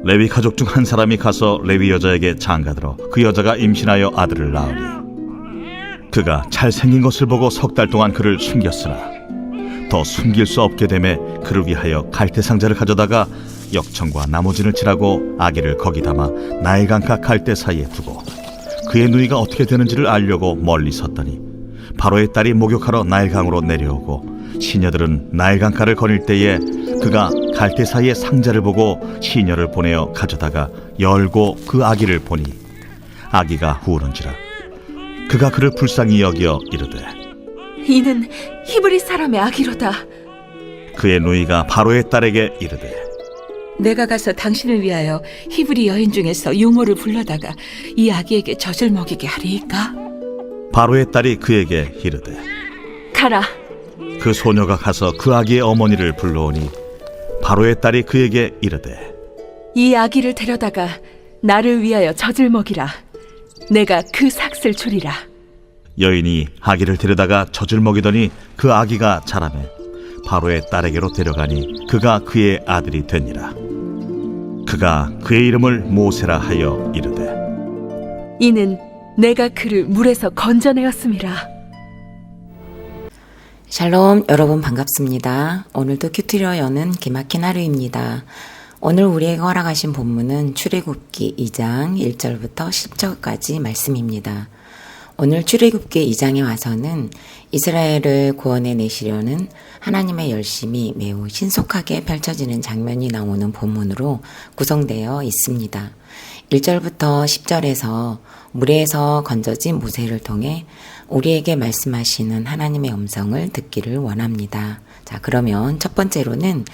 레위 가족 중 한 사람이 가서 레위 여자에게 장가들어 그 여자가 임신하여 아들을 낳으니 그가 잘생긴 것을 보고 석 달 동안 그를 숨겼으나 더 숨길 수 없게 되매 그를 위하여 갈대 상자를 가져다가 역청과 나무진을 칠하고 아기를 거기 담아 나일강가 갈대 사이에 두고 그의 누이가 어떻게 되는지를 알려고 멀리 섰더니 바로의 딸이 목욕하러 나일강으로 내려오고 시녀들은 나일강가를 거닐 때에 그가 갈대 사이에 상자를 보고 시녀를 보내어 가져다가 열고 그 아기를 보니 아기가 우는지라 그가 그를 불쌍히 여겨 이르되 이는 히브리 사람의 아기로다. 그의 누이가 바로의 딸에게 이르되 내가 가서 당신을 위하여 히브리 여인 중에서 유모를 불러다가 이 아기에게 젖을 먹이게 하리이까? 바로의 딸이 그에게 이르되 가라. 그 소녀가 가서 그 아기의 어머니를 불러오니 바로의 딸이 그에게 이르되 이 아기를 데려다가 나를 위하여 젖을 먹이라. 내가 그 삭슬 주리라. 여인이 아기를 데려다가 젖을 먹이더니 그 아기가 자라매 바로의 딸에게로 데려가니 그가 그의 아들이 되니라. 그가 그의 이름을 모세라 하여 이르되 이는 내가 그를 물에서 건져내었음이라. 샬롬, 여러분 반갑습니다. 오늘도 큐티리어 여는 기막힌 하루입니다. 오늘 우리에게 허락하신 본문은 출애굽기 2장 1절부터 10절까지 말씀입니다. 오늘 출애굽기 2장에 와서는 이스라엘을 구원해 내시려는 하나님의 열심이 매우 신속하게 펼쳐지는 장면이 나오는 본문으로 구성되어 있습니다. 1절부터 10절에서 물에서 건져진 모세를 통해 우리에게 말씀하시는 하나님의 음성을 듣기를 원합니다. 자, 그러면 첫 번째로는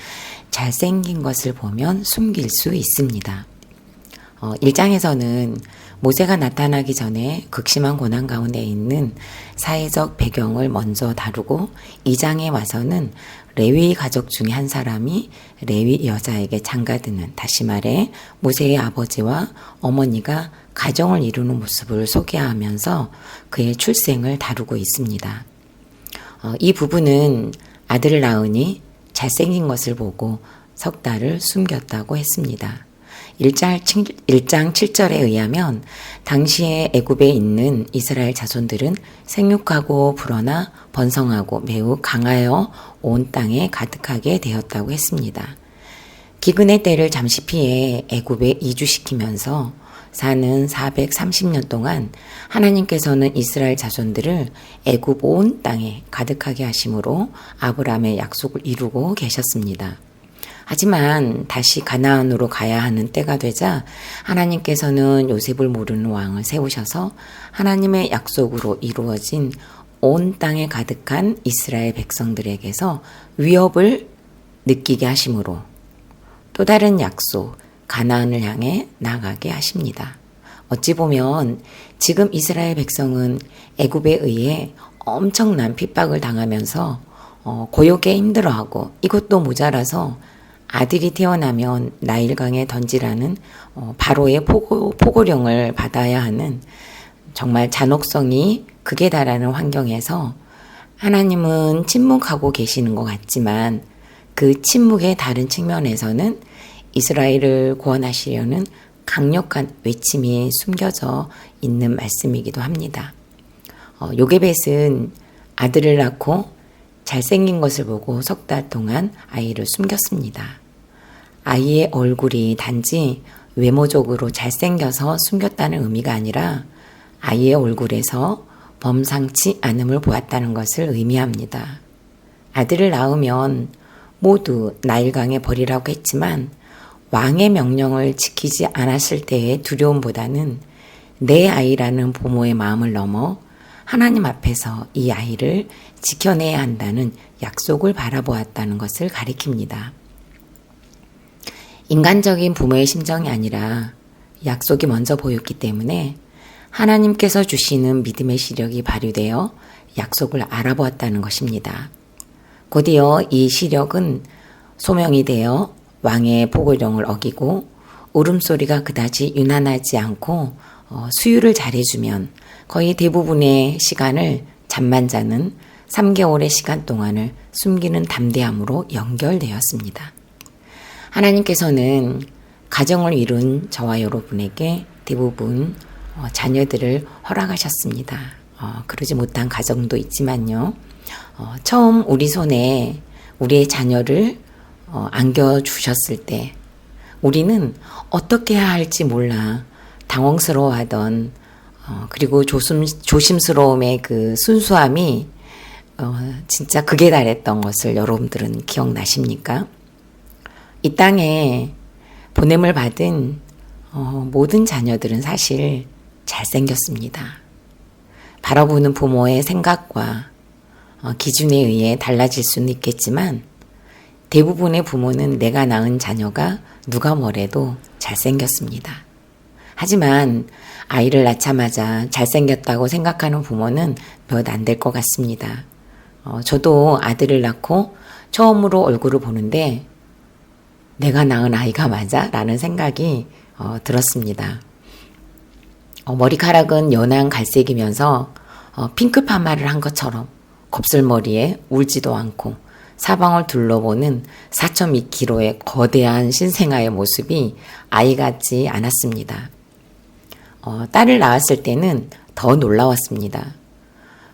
잘생긴 것을 보면 숨길 수 있습니다. 1장에서는 모세가 나타나기 전에 극심한 고난 가운데 있는 사회적 배경을 먼저 다루고 2장에 와서는 레위 가족 중에 한 사람이 레위 여자에게 장가드는, 다시 말해 모세의 아버지와 어머니가 가정을 이루는 모습을 소개하면서 그의 출생을 다루고 있습니다. 이 부분은 아들을 낳으니 잘생긴 것을 보고 석 달을 숨겼다고 했습니다. 1장 7절에 의하면 당시에 애굽에 있는 이스라엘 자손들은 생육하고 불어나 번성하고 매우 강하여 온 땅에 가득하게 되었다고 했습니다. 기근의 때를 잠시 피해 애굽에 이주시키면서 사는 430년 동안 하나님께서는 이스라엘 자손들을 애굽 온 땅에 가득하게 하심으로 아브라함의 약속을 이루고 계셨습니다. 하지만 다시 가나안으로 가야 하는 때가 되자 하나님께서는 요셉을 모르는 왕을 세우셔서 하나님의 약속으로 이루어진 온 땅에 가득한 이스라엘 백성들에게서 위협을 느끼게 하심으로 또 다른 약속, 가나안을 향해 나가게 하십니다. 어찌 보면 지금 이스라엘 백성은 애굽에 의해 엄청난 핍박을 당하면서 고욕에 힘들어하고 이것도 모자라서 아들이 태어나면 나일강에 던지라는 바로의 포고령을 받아야 하는 정말 잔혹성이 극에 달하는 환경에서 하나님은 침묵하고 계시는 것 같지만 그 침묵의 다른 측면에서는 이스라엘을 구원하시려는 강력한 외침이 숨겨져 있는 말씀이기도 합니다. 요게벳은 아들을 낳고 잘생긴 것을 보고 석 달 동안 아이를 숨겼습니다. 아이의 얼굴이 단지 외모적으로 잘생겨서 숨겼다는 의미가 아니라 아이의 얼굴에서 범상치 않음을 보았다는 것을 의미합니다. 아들을 낳으면 모두 나일강에 버리라고 했지만 왕의 명령을 지키지 않았을 때의 두려움보다는 내 아이라는 부모의 마음을 넘어 하나님 앞에서 이 아이를 지켜내야 한다는 약속을 바라보았다는 것을 가리킵니다. 인간적인 부모의 심정이 아니라 약속이 먼저 보였기 때문에 하나님께서 주시는 믿음의 시력이 발휘되어 약속을 알아보았다는 것입니다. 곧이어 이 시력은 소명이 되어 왕의 포고령을 어기고 울음소리가 그다지 유난하지 않고 수유를 잘해주면 거의 대부분의 시간을 잠만 자는 3개월의 시간 동안을 숨기는 담대함으로 연결되었습니다. 하나님께서는 가정을 이룬 저와 여러분에게 대부분 자녀들을 허락하셨습니다. 그러지 못한 가정도 있지만요. 처음 우리 손에 우리의 자녀를 안겨주셨을 때 우리는 어떻게 해야 할지 몰라 당황스러워하던 그리고 조심스러움의 그 순수함이 진짜 극에 달했던 것을 여러분들은 기억나십니까? 이 땅에 보냄을 받은 모든 자녀들은 사실 잘생겼습니다. 바라보는 부모의 생각과 기준에 의해 달라질 수는 있겠지만 대부분의 부모는 내가 낳은 자녀가 누가 뭐래도 잘생겼습니다. 하지만 아이를 낳자마자 잘생겼다고 생각하는 부모는 몇 안 될 것 같습니다. 저도 아들을 낳고 처음으로 얼굴을 보는데 내가 낳은 아이가 맞아? 라는 생각이 들었습니다. 머리카락은 연한 갈색이면서 핑크 파마를 한 것처럼 곱슬머리에 울지도 않고 사방을 둘러보는 4.2kg의 거대한 신생아의 모습이 아이 같지 않았습니다. 딸을 낳았을 때는 더 놀라웠습니다.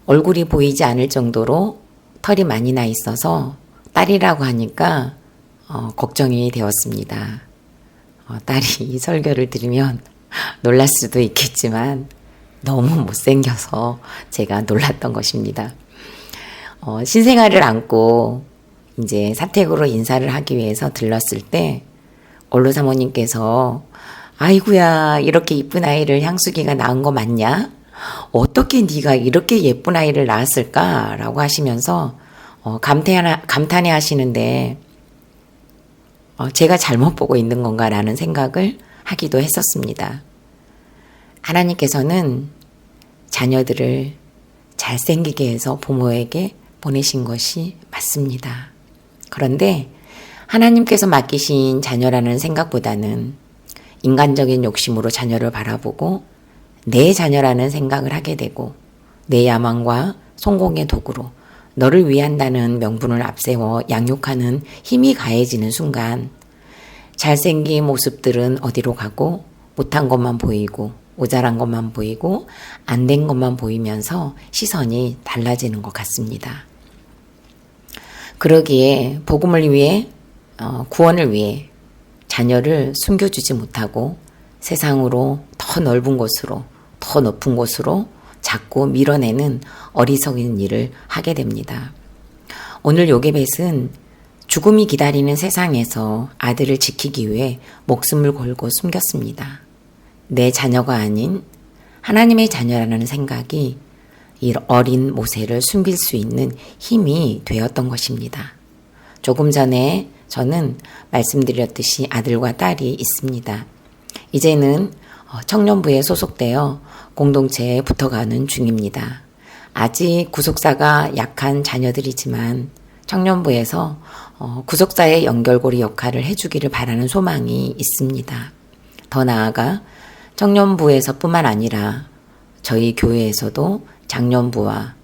얼굴이 보이지 않을 정도로 털이 많이 나 있어서 딸이라고 하니까 걱정이 되었습니다. 딸이 이 설교를 들으면 놀랄 수도 있겠지만 너무 못생겨서 제가 놀랐던 것입니다. 신생아를 안고 이제 사택으로 인사를 하기 위해서 들렀을 때 원로 사모님께서 아이고야 이렇게 이쁜 아이를 향수기가 낳은 거 맞냐? 어떻게 네가 이렇게 예쁜 아이를 낳았을까? 라고 하시면서 감탄해 하시는데 제가 잘못 보고 있는 건가라는 생각을 하기도 했었습니다. 하나님께서는 자녀들을 잘생기게 해서 부모에게 보내신 것이 맞습니다. 그런데 하나님께서 맡기신 자녀라는 생각보다는 인간적인 욕심으로 자녀를 바라보고 내 자녀라는 생각을 하게 되고 내 야망과 성공의 도구로 너를 위한다는 명분을 앞세워 양육하는 힘이 가해지는 순간 잘생긴 모습들은 어디로 가고 못한 것만 보이고 모자란 것만 보이고 안 된 것만 보이면서 시선이 달라지는 것 같습니다. 그러기에 복음을 위해 구원을 위해 자녀를 숨겨주지 못하고 세상으로 더 넓은 곳으로 더 높은 곳으로 자꾸 밀어내는 어리석은 일을 하게 됩니다. 오늘 요게벳은 죽음이 기다리는 세상에서 아들을 지키기 위해 목숨을 걸고 숨겼습니다. 내 자녀가 아닌 하나님의 자녀라는 생각이 이 어린 모세를 숨길 수 있는 힘이 되었던 것입니다. 조금 전에 저는 말씀드렸듯이 아들과 딸이 있습니다. 이제는 청년부에 소속되어 공동체에 붙어가는 중입니다. 아직 구속사가 약한 자녀들이지만 청년부에서 구속사의 연결고리 역할을 해주기를 바라는 소망이 있습니다. 더 나아가 청년부에서 뿐만 아니라 저희 교회에서도 장년부와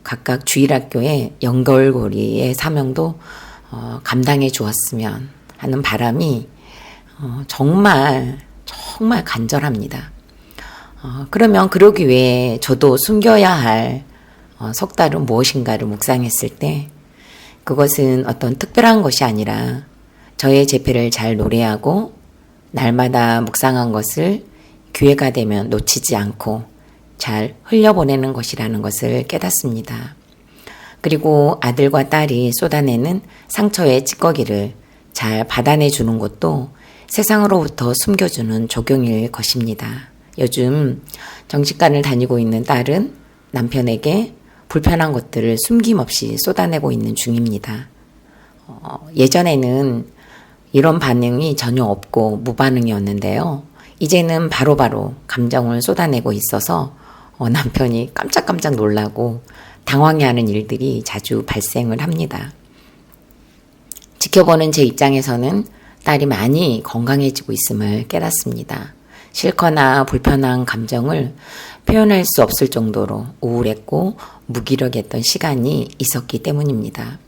각각 주일학교의 연결고리의 사명도 감당해 주었으면 하는 바람이 정말 간절합니다. 그러면 그러기 위해 저도 숨겨야 할 석 달은 무엇인가를 묵상했을 때 그것은 어떤 특별한 것이 아니라 저의 제패를 잘 노래하고 날마다 묵상한 것을 기회가 되면 놓치지 않고 잘 흘려보내는 것이라는 것을 깨닫습니다. 그리고 아들과 딸이 쏟아내는 상처의 찌꺼기를 잘 받아내주는 것도 세상으로부터 숨겨주는 조경일 것입니다. 요즘 정신과를 다니고 있는 딸은 남편에게 불편한 것들을 숨김없이 쏟아내고 있는 중입니다. 예전에는 이런 반응이 전혀 없고 무반응이었는데요. 이제는 바로바로 감정을 쏟아내고 있어서 남편이 깜짝깜짝 놀라고 당황해하는 일들이 자주 발생을 합니다. 지켜보는 제 입장에서는 딸이 많이 건강해지고 있음을 깨닫습니다. 싫거나 불편한 감정을 표현할 수 없을 정도로 우울했고 무기력했던 시간이 있었기 때문입니다.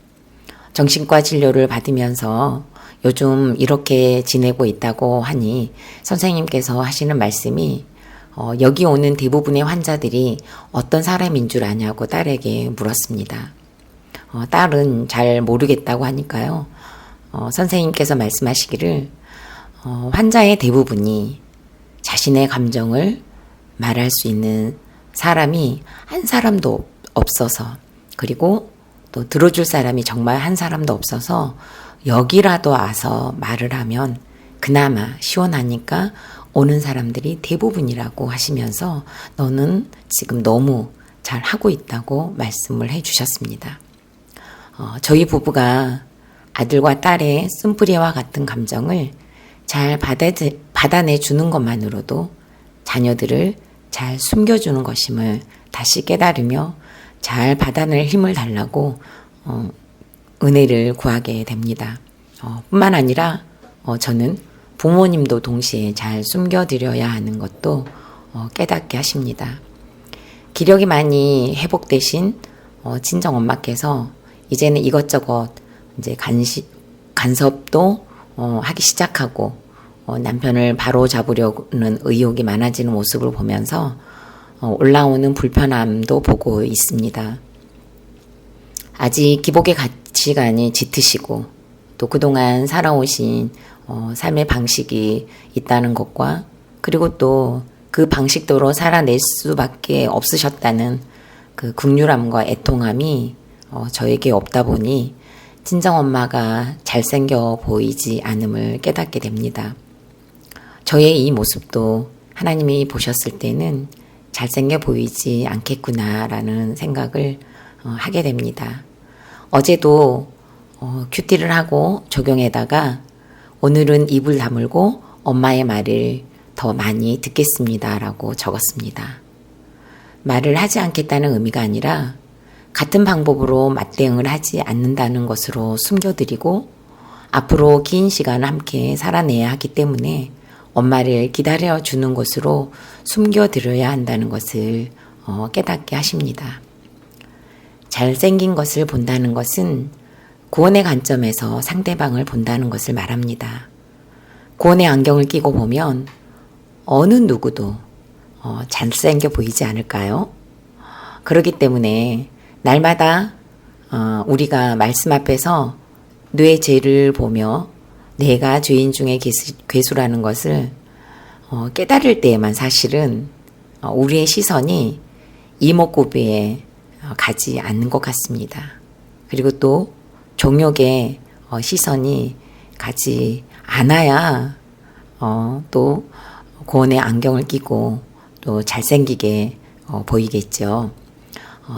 정신과 진료를 받으면서 요즘 이렇게 지내고 있다고 하니 선생님께서 하시는 말씀이 여기 오는 대부분의 환자들이 어떤 사람인 줄 아냐고 딸에게 물었습니다. 딸은 잘 모르겠다고 하니까요. 선생님께서 말씀하시기를 환자의 대부분이 자신의 감정을 말할 수 있는 사람이 한 사람도 없어서, 그리고 또 들어줄 사람이 정말 한 사람도 없어서 여기라도 와서 말을 하면 그나마 시원하니까 오는 사람들이 대부분이라고 하시면서 너는 지금 너무 잘 하고 있다고 말씀을 해주셨습니다. 저희 부부가 아들과 딸의 쓴뿌리와 같은 감정을 잘 받아내 주는 것만으로도 자녀들을 잘 숨겨주는 것임을 다시 깨달으며 잘 받아낼 힘을 달라고 은혜를 구하게 됩니다. 뿐만 아니라 저는 부모님도 동시에 잘 숨겨드려야 하는 것도 깨닫게 하십니다. 기력이 많이 회복되신 친정 엄마께서 이제는 이것저것 이제 간섭도 하기 시작하고 남편을 바로 잡으려는 의욕이 많아지는 모습을 보면서 올라오는 불편함도 보고 있습니다. 아직 기복의 가치관이 짙으시고 또 그동안 살아오신 삶의 방식이 있다는 것과, 그리고 또 그 방식대로 살아낼 수밖에 없으셨다는 그 긍휼함과 애통함이 저에게 없다 보니 친정엄마가 잘생겨 보이지 않음을 깨닫게 됩니다. 저의 이 모습도 하나님이 보셨을 때는 잘생겨 보이지 않겠구나라는 생각을 하게 됩니다. 어제도 큐티를 하고 적용에다가 오늘은 입을 다물고 엄마의 말을 더 많이 듣겠습니다라고 적었습니다. 말을 하지 않겠다는 의미가 아니라 같은 방법으로 맞대응을 하지 않는다는 것으로 숨겨드리고 앞으로 긴 시간을 함께 살아내야 하기 때문에 엄마를 기다려주는 것으로 숨겨드려야 한다는 것을 깨닫게 하십니다. 잘생긴 것을 본다는 것은 구원의 관점에서 상대방을 본다는 것을 말합니다. 구원의 안경을 끼고 보면 어느 누구도 잘생겨 보이지 않을까요? 그렇기 때문에 날마다 우리가 말씀 앞에서 뇌 죄를 보며 내가 죄인 중에 괴수라는 것을 깨달을 때에만 사실은 우리의 시선이 이목구비에 가지 않는 것 같습니다. 그리고 또 종욕의 시선이 가지 않아야 또 구원의 안경을 끼고 또 잘생기게 보이겠죠.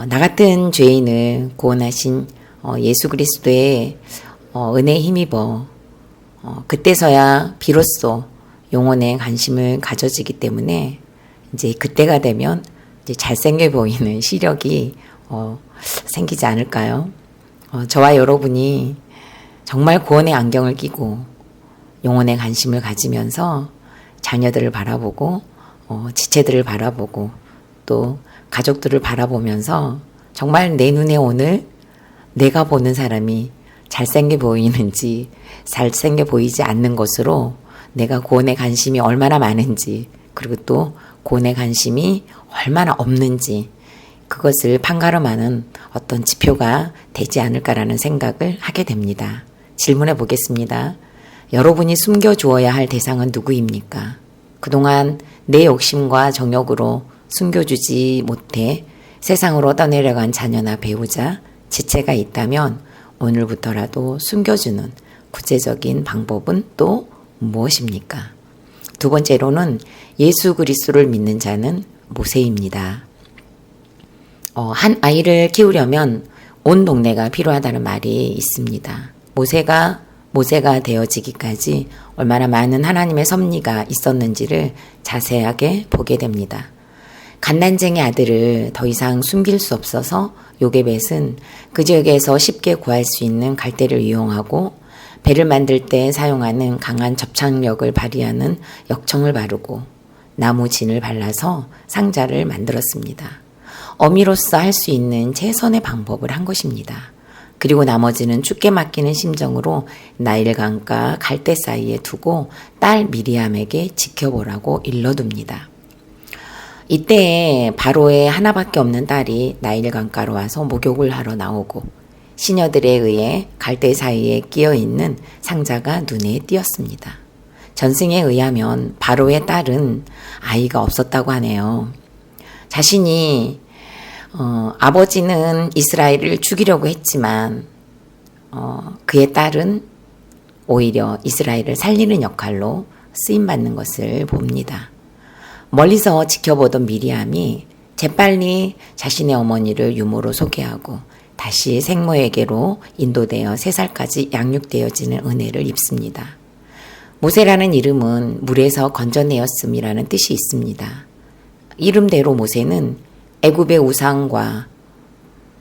나 같은 죄인을 구원하신 예수 그리스도의 은혜에 힘입어 그때서야 비로소 영혼에 관심을 가져지기 때문에 이제 그때가 되면 이제 잘생겨 보이는 시력이 생기지 않을까요? 저와 여러분이 정말 구원의 안경을 끼고 영혼에 관심을 가지면서 자녀들을 바라보고 지체들을 바라보고 또 가족들을 바라보면서 정말 내 눈에 오늘 내가 보는 사람이 잘생겨 보이는지 잘생겨 보이지 않는 것으로 내가 구원에 관심이 얼마나 많은지, 그리고 또 구원에 관심이 얼마나 없는지 그것을 판가름하는 어떤 지표가 되지 않을까라는 생각을 하게 됩니다. 질문해 보겠습니다. 여러분이 숨겨주어야 할 대상은 누구입니까? 그동안 내 욕심과 정욕으로 숨겨주지 못해 세상으로 떠내려간 자녀나 배우자, 지체가 있다면 오늘부터라도 숨겨주는 구체적인 방법은 또 무엇입니까? 두 번째로는 예수 그리스도를 믿는 자는 모세입니다. 한 아이를 키우려면 온 동네가 필요하다는 말이 있습니다. 모세가 되어지기까지 얼마나 많은 하나님의 섭리가 있었는지를 자세하게 보게 됩니다. 갓난쟁이 아들을 더 이상 숨길 수 없어서 요게벳은 그 지역에서 쉽게 구할 수 있는 갈대를 이용하고 배를 만들 때 사용하는 강한 접착력을 발휘하는 역청을 바르고 나무 진을 발라서 상자를 만들었습니다. 어미로서 할 수 있는 최선의 방법을 한 것입니다. 그리고 나머지는 죽게 맡기는 심정으로 나일강과 갈대 사이에 두고 딸 미리암에게 지켜보라고 일러둡니다. 이때 바로의 하나밖에 없는 딸이 나일강가로 와서 목욕을 하러 나오고 시녀들에 의해 갈대 사이에 끼어 있는 상자가 눈에 띄었습니다. 전승에 의하면 바로의 딸은 아이가 없었다고 하네요. 자신이 아버지는 이스라엘을 죽이려고 했지만 그의 딸은 오히려 이스라엘을 살리는 역할로 쓰임받는 것을 봅니다. 멀리서 지켜보던 미리암이 재빨리 자신의 어머니를 유모로 소개하고 다시 생모에게로 인도되어 3살까지 양육되어지는 은혜를 입습니다. 모세라는 이름은 물에서 건져내었음이라는 뜻이 있습니다. 이름대로 모세는 애굽의 우상과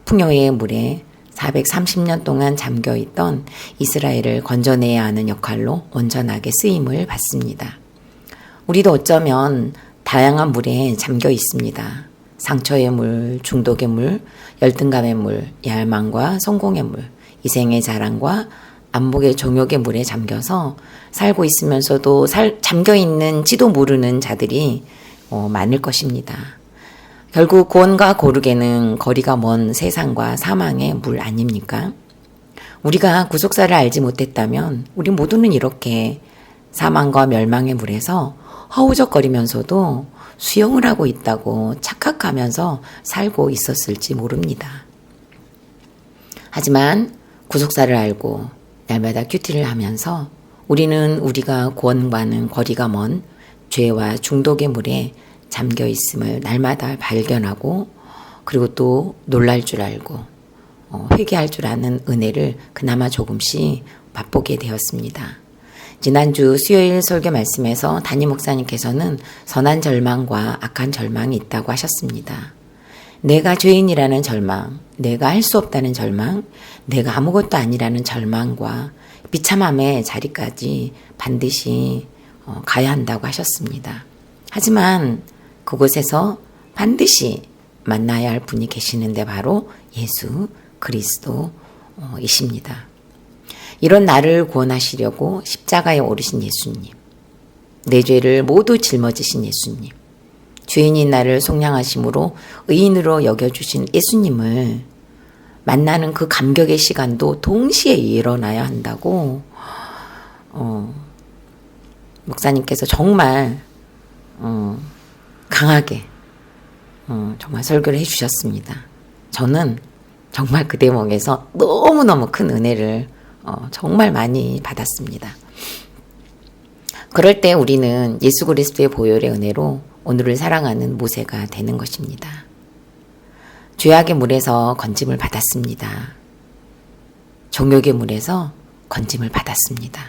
풍요의 물에 430년 동안 잠겨있던 이스라엘을 건져내야 하는 역할로 온전하게 쓰임을 받습니다. 우리도 어쩌면 다양한 물에 잠겨 있습니다. 상처의 물, 중독의 물, 열등감의 물, 야망과 성공의 물, 이생의 자랑과 안목의 정욕의 물에 잠겨서 살고 있으면서도 잠겨있는지도 모르는 자들이 많을 것입니다. 결국 구원과 고르게는 거리가 먼 세상과 사망의 물 아닙니까? 우리가 구속사를 알지 못했다면 우리 모두는 이렇게 사망과 멸망의 물에서 허우적거리면서도 수영을 하고 있다고 착각하면서 살고 있었을지 모릅니다. 하지만 구속사를 알고 날마다 큐티를 하면서 우리는 우리가 구원과는 거리가 먼 죄와 중독의 물에 잠겨 있음을 날마다 발견하고 그리고 또 놀랄 줄 알고 회개할 줄 아는 은혜를 그나마 조금씩 맛보게 되었습니다. 지난주 수요일 설교 말씀에서 담임 목사님께서는 선한 절망과 악한 절망이 있다고 하셨습니다. 내가 죄인이라는 절망, 내가 할 수 없다는 절망, 내가 아무것도 아니라는 절망과 비참함의 자리까지 반드시 가야 한다고 하셨습니다. 하지만 그곳에서 반드시 만나야 할 분이 계시는데 바로 예수 그리스도이십니다. 이런 나를 구원하시려고 십자가에 오르신 예수님, 내 죄를 모두 짊어지신 예수님, 죄인인 나를 속량하심으로 의인으로 여겨주신 예수님을 만나는 그 감격의 시간도 동시에 일어나야 한다고 목사님께서 정말 강하게 정말 설교를 해주셨습니다. 저는 정말 그 대목에서 너무너무 큰 은혜를 정말 많이 받았습니다. 그럴 때 우리는 예수 그리스도의 보혈의 은혜로 오늘을 사랑하는 모세가 되는 것입니다. 죄악의 물에서 건짐을 받았습니다. 정욕의 물에서 건짐을 받았습니다.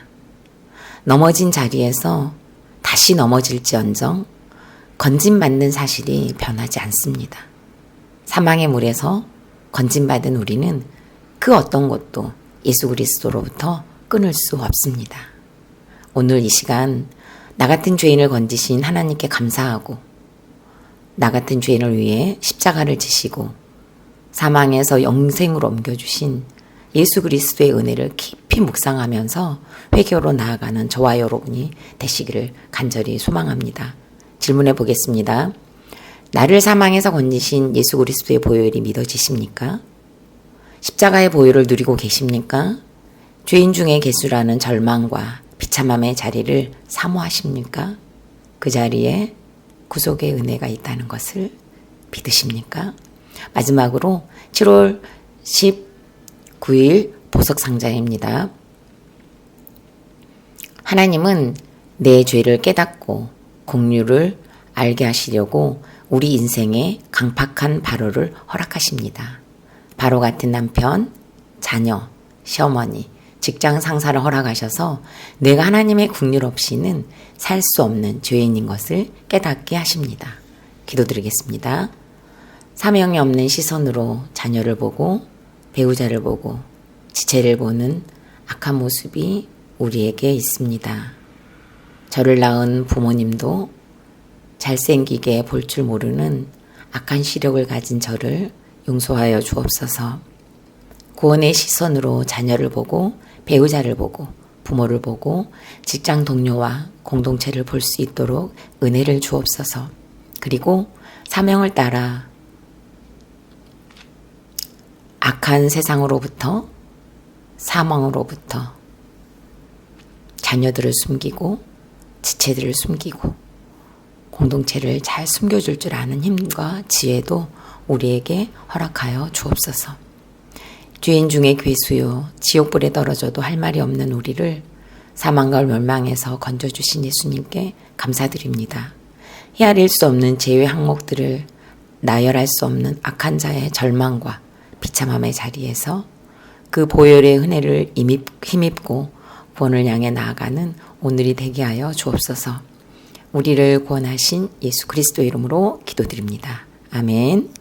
넘어진 자리에서 다시 넘어질지언정 건짐받는 사실이 변하지 않습니다. 사망의 물에서 건짐받은 우리는 그 어떤 것도 예수 그리스도로부터 끊을 수 없습니다. 오늘 이 시간 나 같은 죄인을 건지신 하나님께 감사하고 나 같은 죄인을 위해 십자가를 지시고 사망에서 영생으로 옮겨주신 예수 그리스도의 은혜를 깊이 묵상하면서 회개로 나아가는 저와 여러분이 되시기를 간절히 소망합니다. 질문해 보겠습니다. 나를 사망에서 건지신 예수 그리스도의 보혈이 믿어지십니까? 십자가의 보혈을 누리고 계십니까? 죄인 중에 괴수라는 절망과 비참함의 자리를 사모하십니까? 그 자리에 구속의 은혜가 있다는 것을 믿으십니까? 마지막으로 7월 19일 보석상자입니다. 하나님은 내 죄를 깨닫고 긍휼을 알게 하시려고 우리 인생에 강팍한 바로를 허락하십니다. 바로 같은 남편, 자녀, 시어머니, 직장 상사를 허락하셔서 내가 하나님의 긍휼 없이는 살 수 없는 죄인인 것을 깨닫게 하십니다. 기도드리겠습니다. 사명이 없는 시선으로 자녀를 보고 배우자를 보고 지체를 보는 악한 모습이 우리에게 있습니다. 저를 낳은 부모님도 잘생기게 볼 줄 모르는 악한 시력을 가진 저를 용서하여 주옵소서. 구원의 시선으로 자녀를 보고 배우자를 보고 부모를 보고 직장 동료와 공동체를 볼 수 있도록 은혜를 주옵소서. 그리고 사명을 따라 악한 세상으로부터 사망으로부터 자녀들을 숨기고 지체들을 숨기고 공동체를 잘 숨겨줄 줄 아는 힘과 지혜도 우리에게 허락하여 주옵소서. 죄인 중에 괴수요 지옥불에 떨어져도 할 말이 없는 우리를 사망과 멸망에서 건져주신 예수님께 감사드립니다. 헤아릴 수 없는 죄의 항목들을 나열할 수 없는 악한 자의 절망과 비참함의 자리에서 그 보혈의 은혜를 힘입고 구원을 향해 나아가는 오늘이 되게 하여 주옵소서. 우리를 구원하신 예수 그리스도 이름으로 기도드립니다. 아멘.